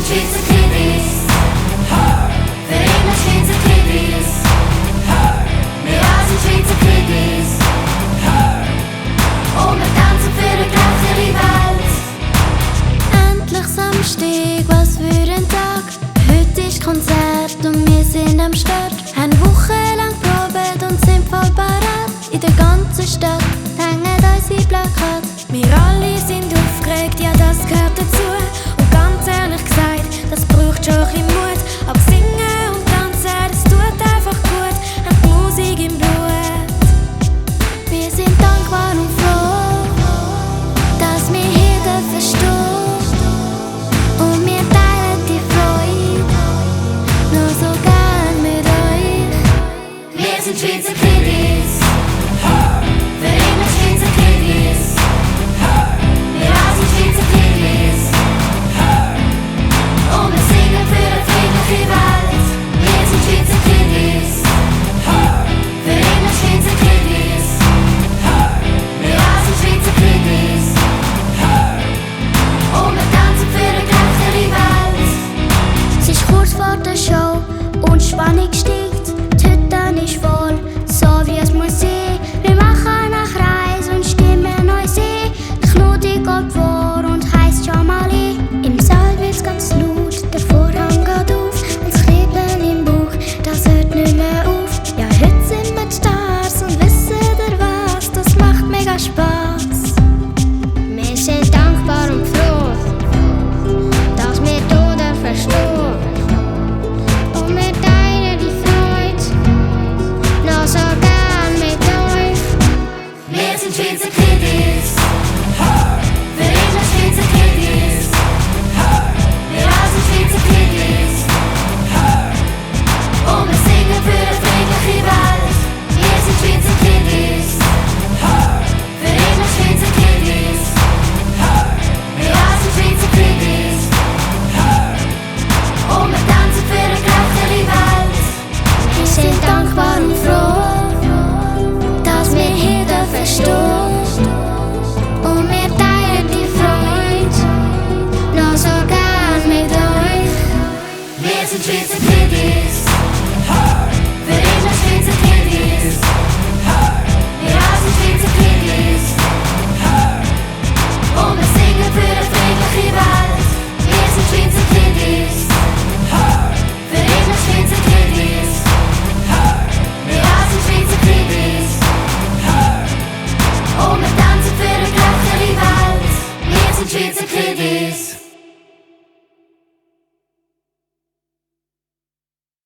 Schweizer Kiddies. Für immer Schweizer Kiddies. Wir alle sind Schweizer Kiddies. Und wir tanzen für eine gerechtere Welt. Endlich Samstag, was für ein Tag. Heute ist Konzert und wir sind am Start. Haben wochenlang probiert und sind voll parat. In der ganzen Stadt hängen unsere Plakate. Wir alle sind aufgeregt, ja das gehört dazu. Und ganz ehrlich gesagt, das braucht schon ein bisschen Mut. Aber singen und tanzen, das tut einfach gut. Haben die Musik im Blut. Wir sind dankbar und froh, dass wir hier dürfen stehen. Und wir teilen die Freude nur so gern mit euch. Wir sind Schweizer Kiddies. Für immer Schweizer Kiddies. Wir alle sind Schweizer Kiddies. Und wir singen für eine friedliche Welt. Wir sind Schweizer Kiddies. Für immer Schweizer Kiddies. Wir alle sind Schweizer Kiddies. Und wir tanzen für eine gerechtere Welt. Es ist kurz vor der Show und die Spannung steigt. Die Hütte ist voll, so wie es muss sein. Wir machen nach Reis und stimmen uns ein. Die Knute geht vor und heisst schon mal ein. Im Saal wird's ganz laut, der Vorhang geht auf. Und das Kribbeln im Bauch, das hört nicht mehr auf. Ja, heute sind wir die Stars und wisst ihr was, das macht mega Spaß. Wir sind dankbar und froh, dass wir hier dürfen stehen. Und wir teilen die Freude noch so gern mit euch. Wir sind Schweizer Kiddies. Für immer Schweizer Kiddies. Wir alle sind Schweizer Kiddies. Und wir singen für eine friedliche Welt. Wir sind Schweizer Kiddies. Für immer Schweizer Kiddies. Wir alle sind Schweizer Kiddies. Und wir tanzen für eine gerechtere Welt. Wir sind dankbar und froh, dass wir hier dürfen stehen. Und wir teilen die Freude noch so gern mit euch. Wir sind Schweizer Kiddies.